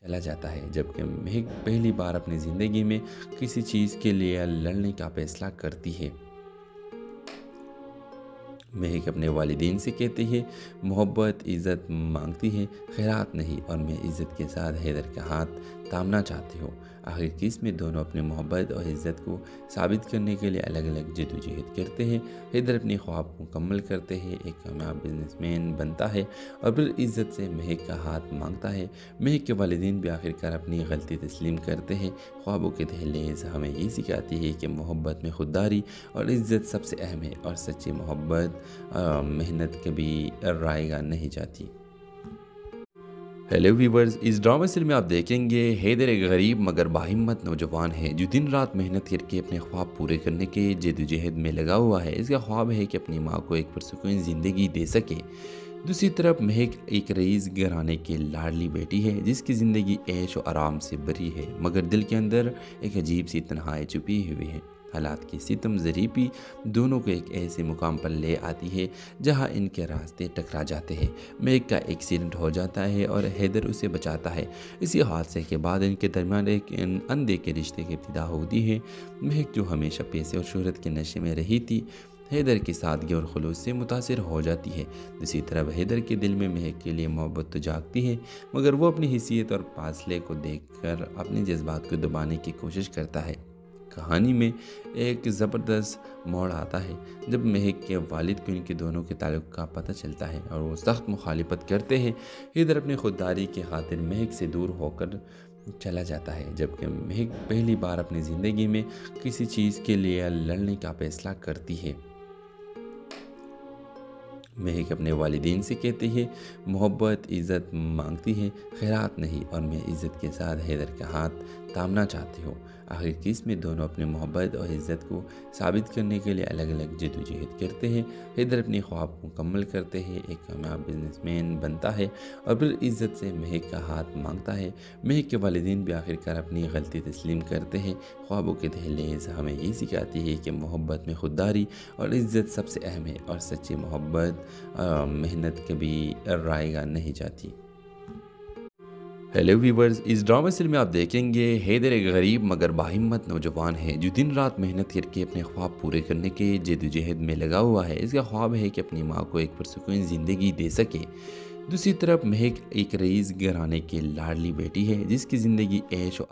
चला जाता है, जबकि महक पहली बार अपनी ज़िंदगी में किसी चीज़ के लिए लड़ने का फैसला करती है। महक अपने वालिदैन से कहती है, मोहब्बत इज़्ज़त मांगती है, खैरात नहीं, और मैं इज़्ज़त के साथ हैदर का हाथ थामना चाहती हूँ। आखिर की इसमें दोनों अपनी मोहब्बत और इज़्ज़त को साबित करने के लिए अलग अलग जद्दोजहद करते हैं। हैदर अपनी ख्वाब को मुकम्मल करते हैं, एक कामयाब बिजनेसमैन बनता है और फिर इज़्ज़त से महक का हाथ मांगता है। महक के वालिदैन भी आखिरकार अपनी गलती तस्लीम करते हैं। ख्वाबों के दहलीज हमें ये सिखाती है कि मोहब्बत में खुददारी और इज़्ज़त सबसे अहम है, और सच्ची मोहब्बत मेहनत कभी रायगा नहीं जाती। हेलो व्यूवर्स, इस ड्रामा सीरियल में आप देखेंगे हैदर एक गरीब मगर बाहिम्मत नौजवान है जो दिन रात मेहनत करके अपने ख्वाब पूरे करने के जद्दोजहद में लगा हुआ है। इसका ख्वाब है कि अपनी माँ को एक पुरसुकून ज़िंदगी दे सके। दूसरी तरफ महक एक रईस घराने की लाडली बेटी है जिसकी ज़िंदगी ऐश और आराम से भरी है, मगर दिल के अंदर एक अजीब सी तन्हाई छुपी हुई है। हालात की सितम ज़रीबी दोनों को एक ऐसे मुकाम पर ले आती है जहां इनके रास्ते टकरा जाते हैं। महक का एक्सीडेंट हो जाता है और हैदर उसे बचाता है। इसी हादसे के बाद इनके दरमियान एक अनदेखे रिश्ते की इब्तिदा होती है। महक जो हमेशा पैसे और शोहरत के नशे में रही थी, हैदर की सादगी और खुलूस से मुतासिर हो जाती है। दूसरी तरफ हैदर के दिल में महक के लिए मोहब्बत तो जागती है, मगर वो अपनी हैसियत और फासले को देखकर अपने जज्बात को दबाने की कोशिश करता है। कहानी में एक ज़बरदस्त मोड़ आता है जब महक के वालिद को इनके दोनों के ताल्लुक़ का पता चलता है और वो सख्त मुखालिफत करते हैं। हैदर अपनी खुददारी की खातिर महक से दूर होकर चला जाता है, जबकि महक पहली बार अपनी ज़िंदगी में किसी चीज़ के लिए लड़ने का फैसला करती है। महक अपने वालिदैन से कहती है, मोहब्बत इज़्ज़त मांगती है, खैरात नहीं, और मैं इज़्ज़त के साथ हैदर का हाथ थामना चाहती हूँ। आखिर की इसमें दोनों अपनी मोहब्बत और इज़्ज़त को साबित करने के लिए अलग अलग जद्दोजहद करते हैं। हैदर अपनी ख्वाब को मुकम्मल करते हैं, एक कामयाब बिजनेसमैन बनता है और फिर इज़्ज़त से महक का हाथ मांगता है। महक के वालिदैन भी आखिरकार अपनी गलती तस्लीम करते हैं। ख्वाबों के दहलीज हमें ये सिखाती है कि मोहब्बत में खुददारी और इज़्ज़त सबसे अहम है, और सच्ची मोहब्बत मेहनत कभी रायगा नहीं जाती। हेलो व्यूवर्स, इस ड्रामा सीरियल में आप देखेंगे हैदर एक गरीब मगर बाहिम्मत नौजवान है जो दिन रात मेहनत करके अपने ख्वाब पूरे करने के जद्दोजहद में लगा हुआ है। इसका ख्वाब है कि अपनी माँ को एक पुरसुकून ज़िंदगी दे सके। दूसरी तरफ महक एक रईस घराने की लाडली बेटी है जिसकी ज़िंदगी ऐश और